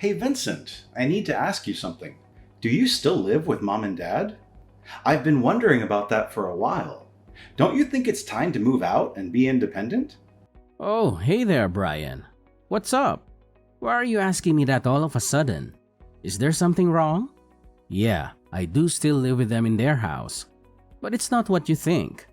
Hey Vincent, I need to ask you something. Do you still live with mom and dad? I've been wondering about that for a while. Don't you think it's time to move out and be independent? Oh, hey there, Brian. What's up? Why are you asking me that all of a sudden? Is there something wrong? Yeah, I do still live with them in their house. But it's not what you think.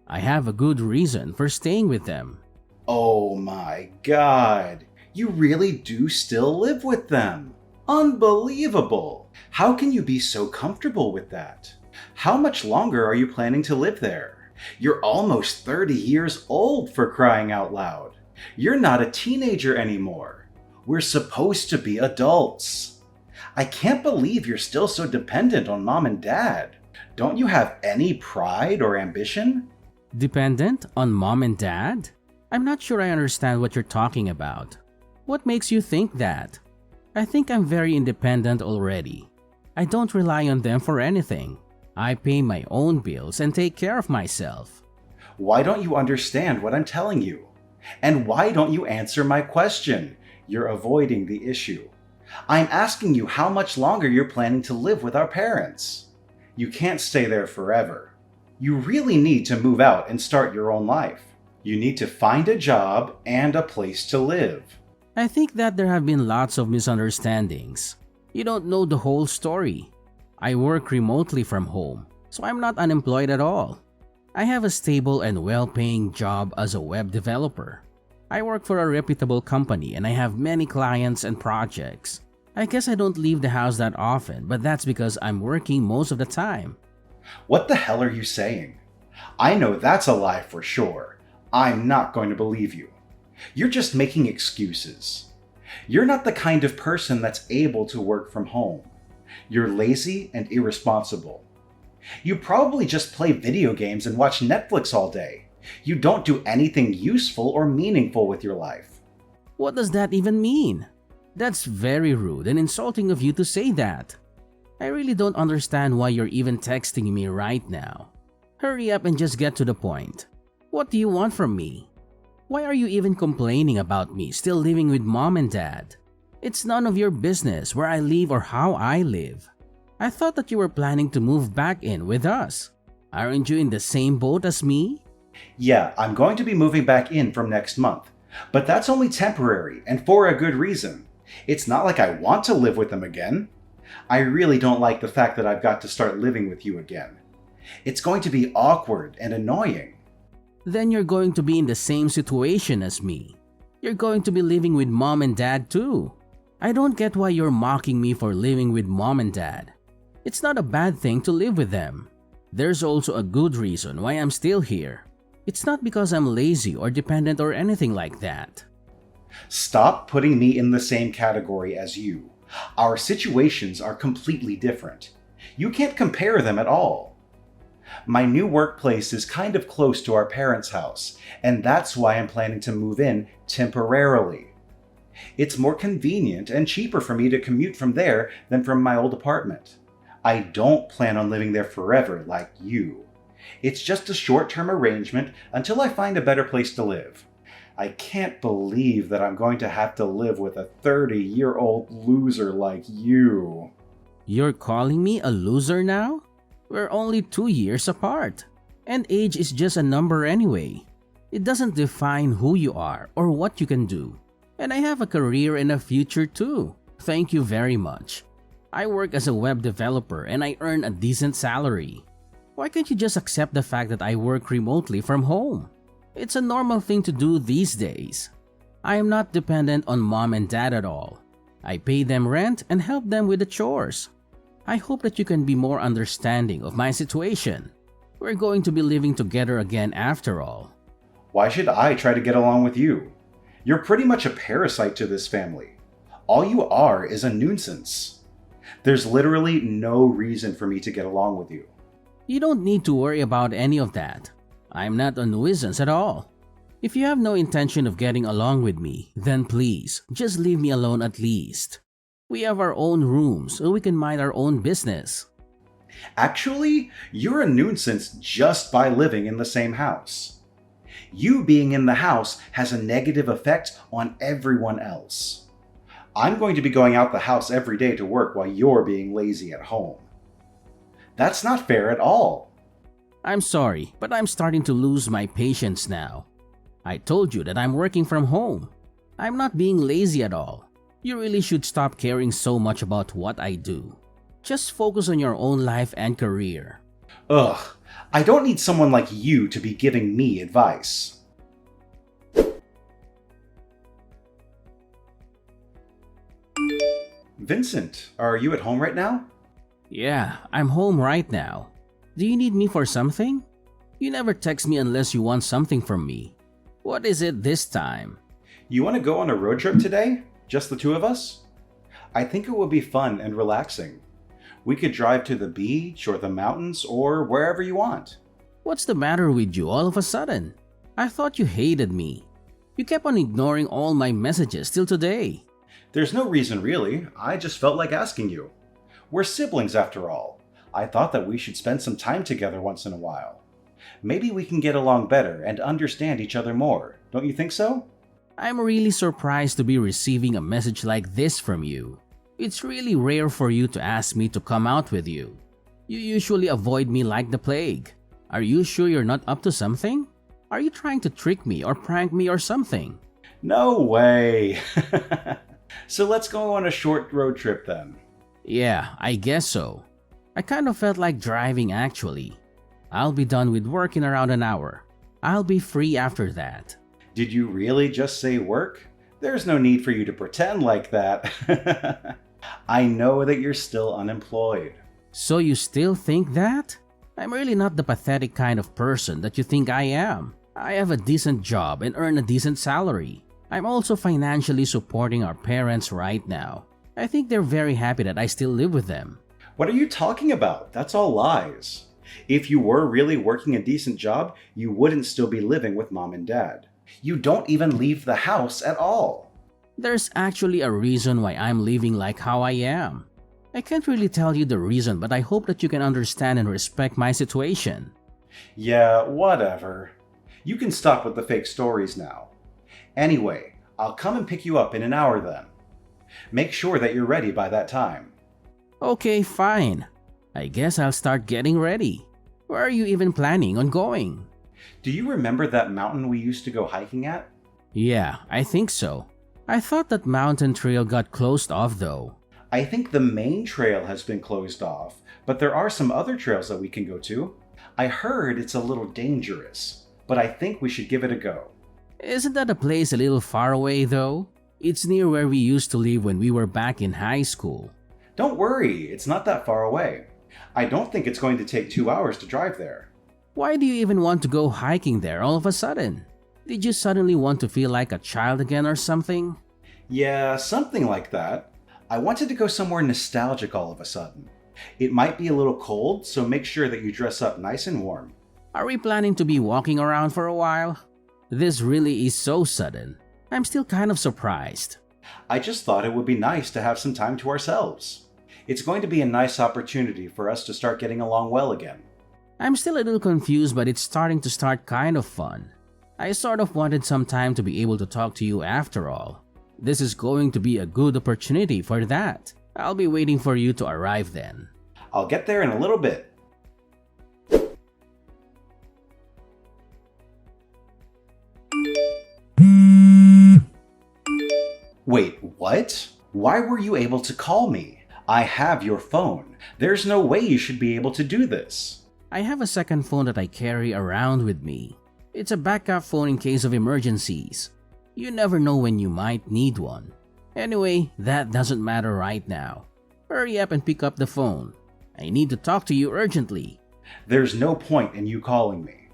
I have a good reason for staying with them. Oh my god, you really do still live with them. Unbelievable! How can you be so comfortable with that? How much longer are you planning to live there? You're almost 30 years old, for crying out loud. You're not a teenager anymore. We're supposed to be adults. I can't believe you're still so dependent on mom and dad. Don't you have any pride or ambition? Dependent on mom and dad? I'm not sure I understand what you're talking about. What makes you think that? I think I'm very independent already. I don't rely on them for anything. I pay my own bills and take care of myself. Why don't you understand what I'm telling you? And why don't you answer my question? You're avoiding the issue. I'm asking you how much longer you're planning to live with our parents. You can't stay there forever. You really need to move out and start your own life. You need to find a job and a place to live. I think that there have been lots of misunderstandings. You don't know the whole story. I work remotely from home, so I'm not unemployed at all. I have a stable and well-paying job as a web developer. I work for a reputable company and I have many clients and projects. I guess I don't leave the house that often, but that's because I'm working most of the time. What the hell are you saying? I know that's a lie for sure. I'm not going to believe you. You're just making excuses. You're not the kind of person that's able to work from home. You're lazy and irresponsible. You probably just play video games and watch Netflix all day. You don't do anything useful or meaningful with your life. What does that even mean? That's very rude and insulting of you to say that. I really don't understand why you're even texting me right now. Hurry up and just get to the point. What do you want from me? Why are you even complaining about me still living with mom and dad? It's none of your business where I live or how I live. I thought that you were planning to move back in with us. Aren't you in the same boat as me? Yeah, I'm going to be moving back in from next month, but that's only temporary and for a good reason. It's not like I want to live with them again. I really don't like the fact that I've got to start living with you again. It's going to be awkward and annoying. Then you're going to be in the same situation as me. You're going to be living with mom and dad too. I don't get why you're mocking me for living with mom and dad. It's not a bad thing to live with them. There's also a good reason why I'm still here. It's not because I'm lazy or dependent or anything like that. Stop putting me in the same category as you. Our situations are completely different. You can't compare them at all. My new workplace is kind of close to our parents' house, and that's why I'm planning to move in temporarily. It's more convenient and cheaper for me to commute from there than from my old apartment. I don't plan on living there forever like you. It's just a short-term arrangement until I find a better place to live. I can't believe that I'm going to have to live with a 30-year-old loser like you. You're calling me a loser now? We're only 2 years apart. And age is just a number anyway. It doesn't define who you are or what you can do. And I have a career and a future too. Thank you very much. I work as a web developer and I earn a decent salary. Why can't you just accept the fact that I work remotely from home? It's a normal thing to do these days. I am not dependent on mom and dad at all. I pay them rent and help them with the chores. I hope that you can be more understanding of my situation. We're going to be living together again after all. Why should I try to get along with you? You're pretty much a parasite to this family. All you are is a nuisance. There's literally no reason for me to get along with you. You don't need to worry about any of that. I'm not a nuisance at all. If you have no intention of getting along with me, then please, just leave me alone at least. We have our own rooms so we can mind our own business. Actually, you're a nuisance just by living in the same house. You being in the house has a negative effect on everyone else. I'm going to be going out the house every day to work while you're being lazy at home. That's not fair at all. I'm sorry, but I'm starting to lose my patience now. I told you that I'm working from home. I'm not being lazy at all. You really should stop caring so much about what I do. Just focus on your own life and career. Ugh, I don't need someone like you to be giving me advice. Vincent, are you at home right now? Yeah, I'm home right now. Do you need me for something? You never text me unless you want something from me. What is it this time? You want to go on a road trip today? Just the two of us? I think it would be fun and relaxing. We could drive to the beach or the mountains or wherever you want. What's the matter with you all of a sudden? I thought you hated me. You kept on ignoring all my messages till today. There's no reason really, I just felt like asking you. We're siblings after all. I thought that we should spend some time together once in a while. Maybe we can get along better and understand each other more, don't you think so? I'm really surprised to be receiving a message like this from you. It's really rare for you to ask me to come out with you. You usually avoid me like the plague. Are you sure you're not up to something? Are you trying to trick me or prank me or something? No way! So let's go on a short road trip then. Yeah, I guess so. I kind of felt like driving actually. I'll be done with work in around an hour. I'll be free after that. Did you really just say work? There's no need for you to pretend like that. I know that you're still unemployed. So you still think that? I'm really not the pathetic kind of person that you think I am. I have a decent job and earn a decent salary. I'm also financially supporting our parents right now. I think they're very happy that I still live with them. What are you talking about? That's all lies. If you were really working a decent job, you wouldn't still be living with mom and dad. You don't even leave the house at all. There's actually a reason why I'm living like how I am. I can't really tell you the reason, but I hope that you can understand and respect my situation. Yeah, whatever. You can stop with the fake stories now. Anyway, I'll come and pick you up in an hour then. Make sure that you're ready by that time. Okay, fine. I guess I'll start getting ready. Where are you even planning on going? Do you remember that mountain we used to go hiking at? Yeah, I think so. I thought that mountain trail got closed off though. I think the main trail has been closed off, but there are some other trails that we can go to. I heard it's a little dangerous, but I think we should give it a go. Isn't that a place a little far away though? It's near where we used to live when we were back in high school. Don't worry, it's not that far away. I don't think it's going to take 2 hours to drive there. Why do you even want to go hiking there all of a sudden? Did you suddenly want to feel like a child again or something? Yeah, something like that. I wanted to go somewhere nostalgic all of a sudden. It might be a little cold, so make sure that you dress up nice and warm. Are we planning to be walking around for a while? This really is so sudden. I'm still kind of surprised. I just thought it would be nice to have some time to ourselves. It's going to be a nice opportunity for us to start getting along well again. I'm still a little confused, but it's starting to start kind of fun. I sort of wanted some time to be able to talk to you after all. This is going to be a good opportunity for that. I'll be waiting for you to arrive then. I'll get there in a little bit. Wait, what? Why were you able to call me? I have your phone. There's no way you should be able to do this. I have a second phone that I carry around with me. It's a backup phone in case of emergencies. You never know when you might need one. Anyway, that doesn't matter right now. Hurry up and pick up the phone. I need to talk to you urgently. There's no point in you calling me.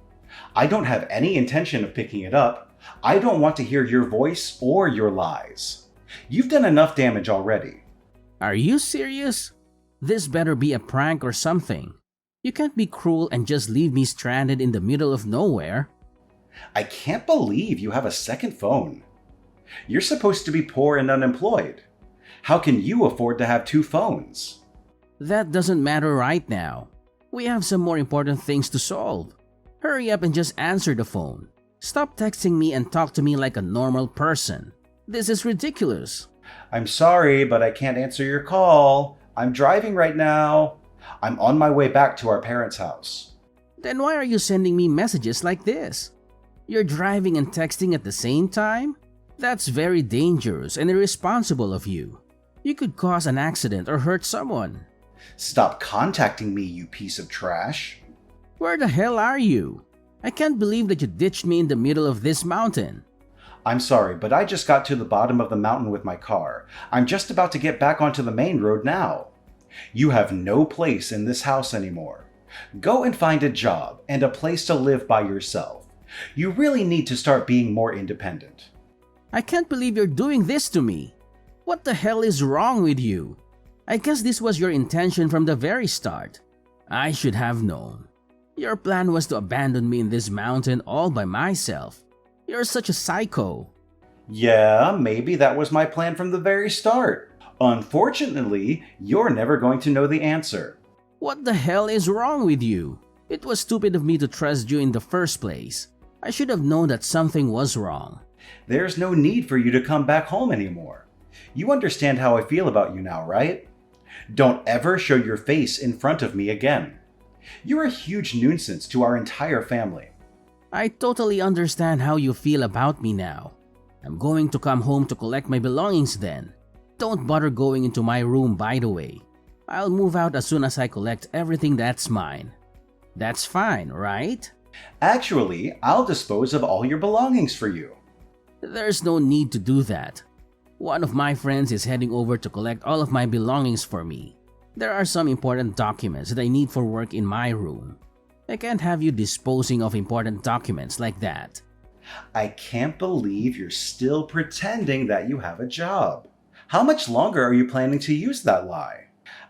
I don't have any intention of picking it up. I don't want to hear your voice or your lies. You've done enough damage already. Are you serious? This better be a prank or something. You can't be cruel and just leave me stranded in the middle of nowhere. I can't believe you have a second phone. You're supposed to be poor and unemployed. How can you afford to have two phones? That doesn't matter right now. We have some more important things to solve. Hurry up and just answer the phone. Stop texting me and talk to me like a normal person. This is ridiculous. I'm sorry, but I can't answer your call. I'm driving right now. I'm on my way back to our parents' house. Then why are you sending me messages like this? You're driving and texting at the same time? That's very dangerous and irresponsible of you. You could cause an accident or hurt someone. Stop contacting me, you piece of trash. Where the hell are you? I can't believe that you ditched me in the middle of this mountain. I'm sorry, but I just got to the bottom of the mountain with my car. I'm just about to get back onto the main road now. You have no place in this house anymore. Go and find a job and a place to live by yourself. You really need to start being more independent. I can't believe you're doing this to me. What the hell is wrong with you? I guess this was your intention from the very start. I should have known. Your plan was to abandon me in this mountain all by myself. You're such a psycho. Yeah, maybe that was my plan from the very start. Unfortunately, you're never going to know the answer. What the hell is wrong with you? It was stupid of me to trust you in the first place. I should have known that something was wrong. There's no need for you to come back home anymore. You understand how I feel about you now, right? Don't ever show your face in front of me again. You're a huge nuisance to our entire family. I totally understand how you feel about me now. I'm going to come home to collect my belongings then. Don't bother going into my room, by the way. I'll move out as soon as I collect everything that's mine. That's fine, right? Actually, I'll dispose of all your belongings for you. There's no need to do that. One of my friends is heading over to collect all of my belongings for me. There are some important documents that I need for work in my room. I can't have you disposing of important documents like that. I can't believe you're still pretending that you have a job. How much longer are you planning to use that lie?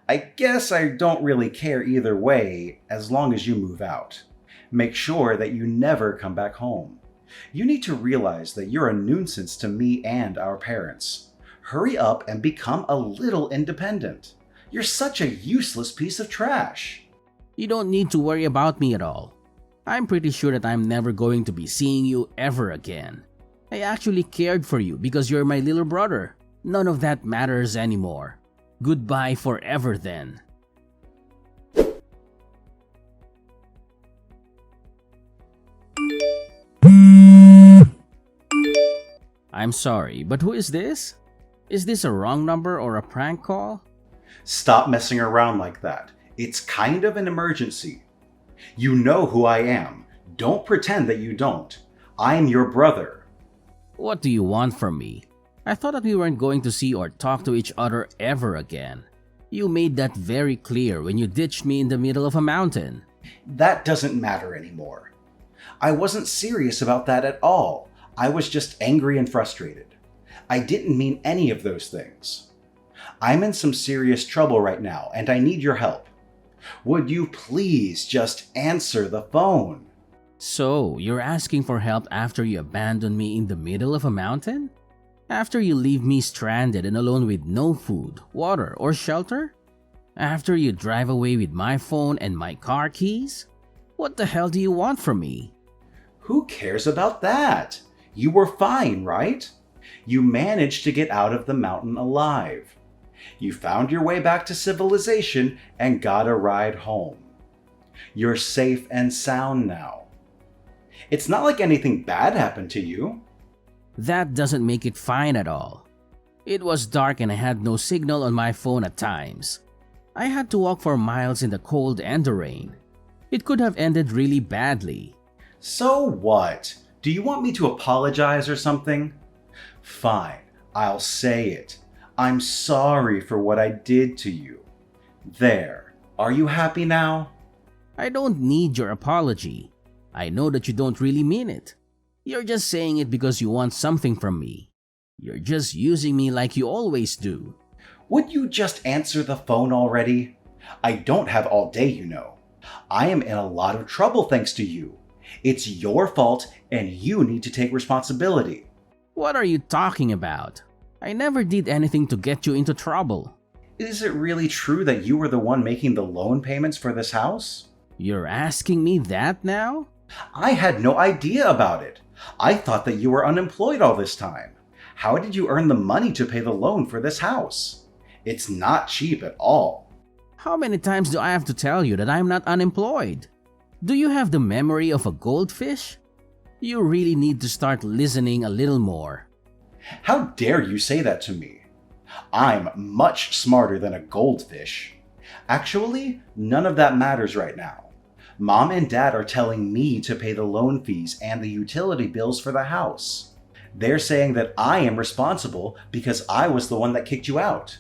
I guess I don't really care either way as long as you move out. Make sure that you never come back home. You need to realize that you're a nuisance to me and our parents. Hurry up and become a little independent. You're such a useless piece of trash. You don't need to worry about me at all. I'm pretty sure that I'm never going to be seeing you ever again. I actually cared for you because you're my little brother. None of that matters anymore. Goodbye forever then. I'm sorry, but who is this? Is this a wrong number or a prank call? Stop messing around like that. It's kind of an emergency. You know who I am. Don't pretend that you don't. I'm your brother. What do you want from me? I thought that we weren't going to see or talk to each other ever again. You made that very clear when you ditched me in the middle of a mountain. That doesn't matter anymore. I wasn't serious about that at all. I was just angry and frustrated. I didn't mean any of those things. I'm in some serious trouble right now, and I need your help. Would you please just answer the phone? So, you're asking for help after you abandon me in the middle of a mountain? After you leave me stranded and alone with no food, water, or shelter? After you drive away with my phone and my car keys? What the hell do you want from me? Who cares about that? You were fine, right? You managed to get out of the mountain alive. You found your way back to civilization and got a ride home. You're safe and sound now. It's not like anything bad happened to you. That doesn't make it fine at all. It was dark and I had no signal on my phone at times. I had to walk for miles in the cold and the rain. It could have ended really badly. So what? Do you want me to apologize or something? Fine, I'll say it. I'm sorry for what I did to you. There. Are you happy now? I don't need your apology. I know that you don't really mean it. You're just saying it because you want something from me. You're just using me like you always do. Would you just answer the phone already? I don't have all day, you know. I am in a lot of trouble thanks to you. It's your fault and you need to take responsibility. What are you talking about? I never did anything to get you into trouble. Is it really true that you were the one making the loan payments for this house? You're asking me that now? I had no idea about it. I thought that you were unemployed all this time. How did you earn the money to pay the loan for this house? It's not cheap at all. How many times do I have to tell you that I'm not unemployed? Do you have the memory of a goldfish? You really need to start listening a little more. How dare you say that to me? I'm much smarter than a goldfish. Actually, none of that matters right now. Mom and Dad are telling me to pay the loan fees and the utility bills for the house. They're saying that I am responsible because I was the one that kicked you out.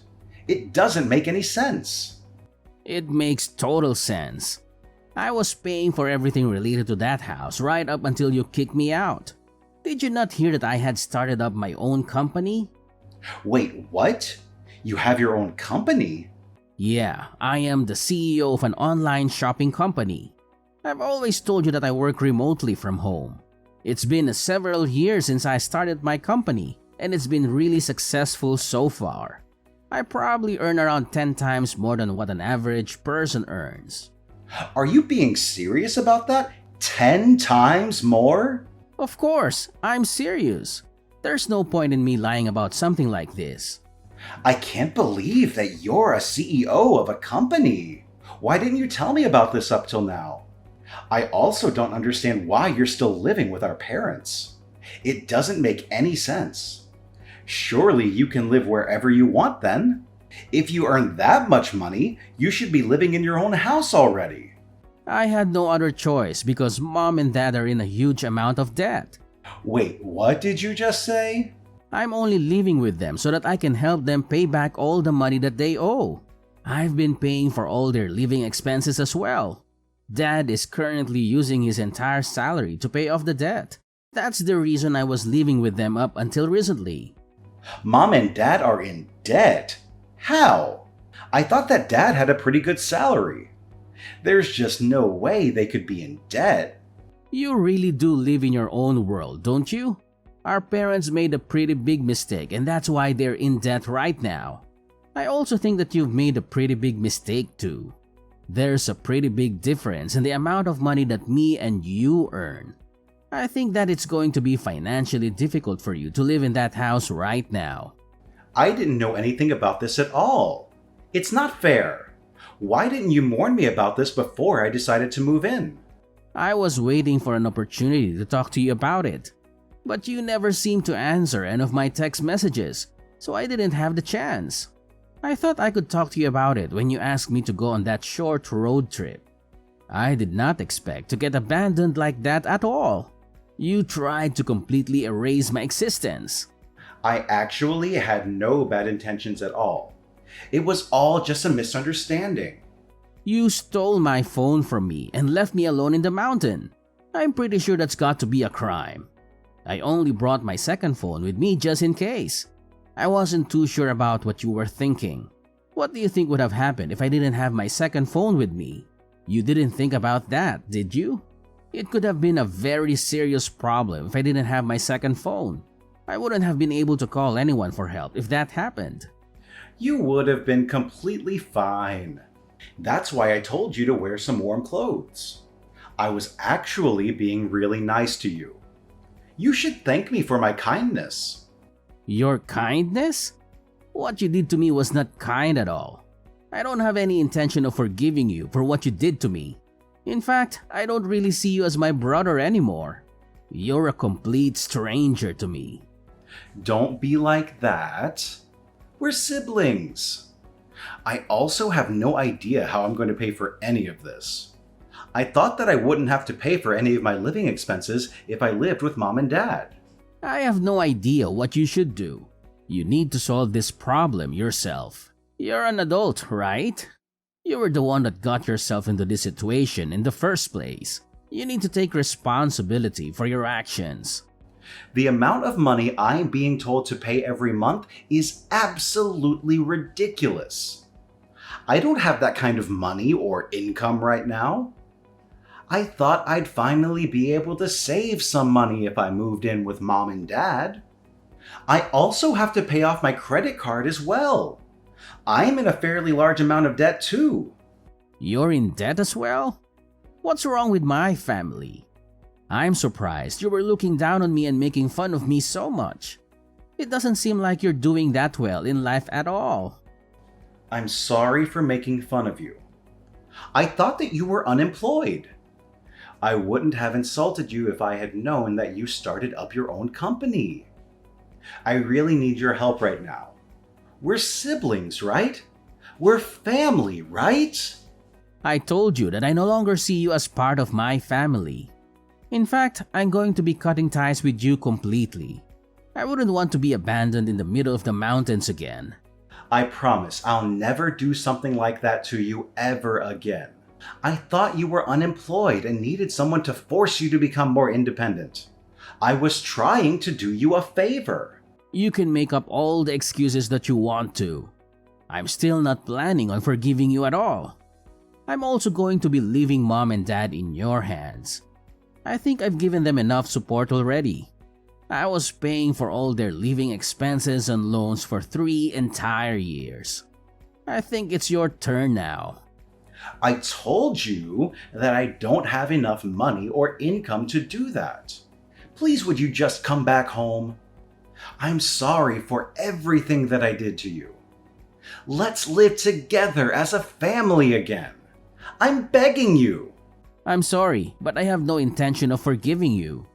It doesn't make any sense. It makes total sense. I was paying for everything related to that house right up until you kicked me out. Did you not hear that I had started up my own company? Wait, what? You have your own company? Yeah, I am the CEO of an online shopping company. I've always told you that I work remotely from home. It's been several years since I started my company, and it's been really successful so far. I probably earn around 10 times more than what an average person earns. Are you being serious about that? 10 times more? Of course, I'm serious. There's no point in me lying about something like this. I can't believe that you're a CEO of a company. Why didn't you tell me about this up till now? I also don't understand why you're still living with our parents. It doesn't make any sense. Surely you can live wherever you want then. If you earn that much money, you should be living in your own house already. I had no other choice because Mom and Dad are in a huge amount of debt. Wait, what did you just say? I'm only living with them so that I can help them pay back all the money that they owe. I've been paying for all their living expenses as well. Dad is currently using his entire salary to pay off the debt. That's the reason I was living with them up until recently. Mom and Dad are in debt? How? I thought that Dad had a pretty good salary. There's just no way they could be in debt. You really do live in your own world, don't you? Our parents made a pretty big mistake and that's why they're in debt right now. I also think that you've made a pretty big mistake too. There's a pretty big difference in the amount of money that me and you earn. I think that it's going to be financially difficult for you to live in that house right now. I didn't know anything about this at all. It's not fair. Why didn't you warn me about this before I decided to move in? I was waiting for an opportunity to talk to you about it. But you never seemed to answer any of my text messages, so I didn't have the chance. I thought I could talk to you about it when you asked me to go on that short road trip. I did not expect to get abandoned like that at all. You tried to completely erase my existence. I actually had no bad intentions at all. It was all just a misunderstanding. You stole my phone from me and left me alone in the mountain. I'm pretty sure that's got to be a crime. I only brought my second phone with me just in case. I wasn't too sure about what you were thinking. What do you think would have happened if I didn't have my second phone with me? You didn't think about that, did you? It could have been a very serious problem if I didn't have my second phone. I wouldn't have been able to call anyone for help if that happened. You would have been completely fine. That's why I told you to wear some warm clothes. I was actually being really nice to you. You should thank me for my kindness. Your kindness? What you did to me was not kind at all. I don't have any intention of forgiving you for what you did to me. In fact, I don't really see you as my brother anymore. You're a complete stranger to me. Don't be like that. We're siblings. I also have no idea how I'm going to pay for any of this. I thought that I wouldn't have to pay for any of my living expenses if I lived with Mom and Dad. I have no idea what you should do. You need to solve this problem yourself. You're an adult, right? You were the one that got yourself into this situation in the first place. You need to take responsibility for your actions. The amount of money I'm being told to pay every month is absolutely ridiculous. I don't have that kind of money or income right now. I thought I'd finally be able to save some money if I moved in with Mom and Dad. I also have to pay off my credit card as well. I'm in a fairly large amount of debt too. You're in debt as well? What's wrong with my family? I'm surprised you were looking down on me and making fun of me so much. It doesn't seem like you're doing that well in life at all. I'm sorry for making fun of you. I thought that you were unemployed. I wouldn't have insulted you if I had known that you started up your own company. I really need your help right now. We're siblings, right? We're family, right? I told you that I no longer see you as part of my family. In fact, I'm going to be cutting ties with you completely. I wouldn't want to be abandoned in the middle of the mountains again. I promise I'll never do something like that to you ever again. I thought you were unemployed and needed someone to force you to become more independent. I was trying to do you a favor. You can make up all the excuses that you want to. I'm still not planning on forgiving you at all. I'm also going to be leaving mom and dad in your hands. I think I've given them enough support already. I was paying for all their living expenses and loans for 3 entire years. I think it's your turn now. I told you that I don't have enough money or income to do that. Please, would you just come back home? I'm sorry for everything that I did to you. Let's live together as a family again. I'm begging you. I'm sorry, but I have no intention of forgiving you.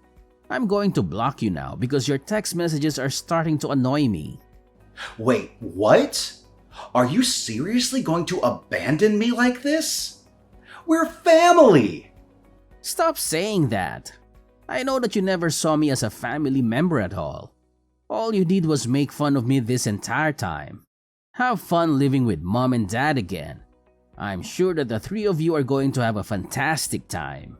I'm going to block you now because your text messages are starting to annoy me. Wait, what? Are you seriously going to abandon me like this? We're family! Stop saying that. I know that you never saw me as a family member at all. All you did was make fun of me this entire time. Have fun living with mom and dad again. I'm sure that the 3 of you are going to have a fantastic time.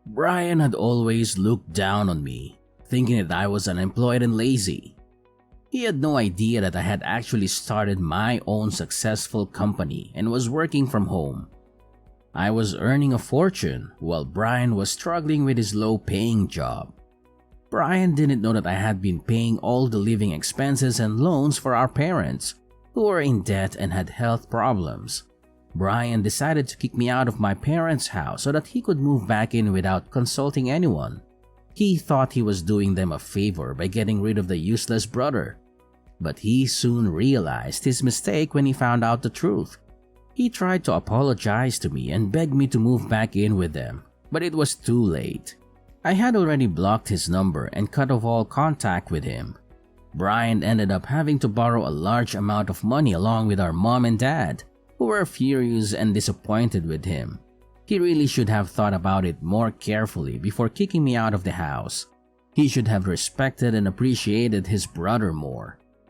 Brian had always looked down on me, thinking that I was unemployed and lazy. He had no idea that I had actually started my own successful company and was working from home. I was earning a fortune while Brian was struggling with his low-paying job. Brian didn't know that I had been paying all the living expenses and loans for our parents, who were in debt and had health problems. Brian decided to kick me out of my parents' house so that he could move back in without consulting anyone. He thought he was doing them a favor by getting rid of the useless brother. But he soon realized his mistake when he found out the truth. He tried to apologize to me and begged me to move back in with them, but it was too late. I had already blocked his number and cut off all contact with him. Brian ended up having to borrow a large amount of money along with our mom and dad, who were furious and disappointed with him. He really should have thought about it more carefully before kicking me out of the house. He should have respected and appreciated his brother more.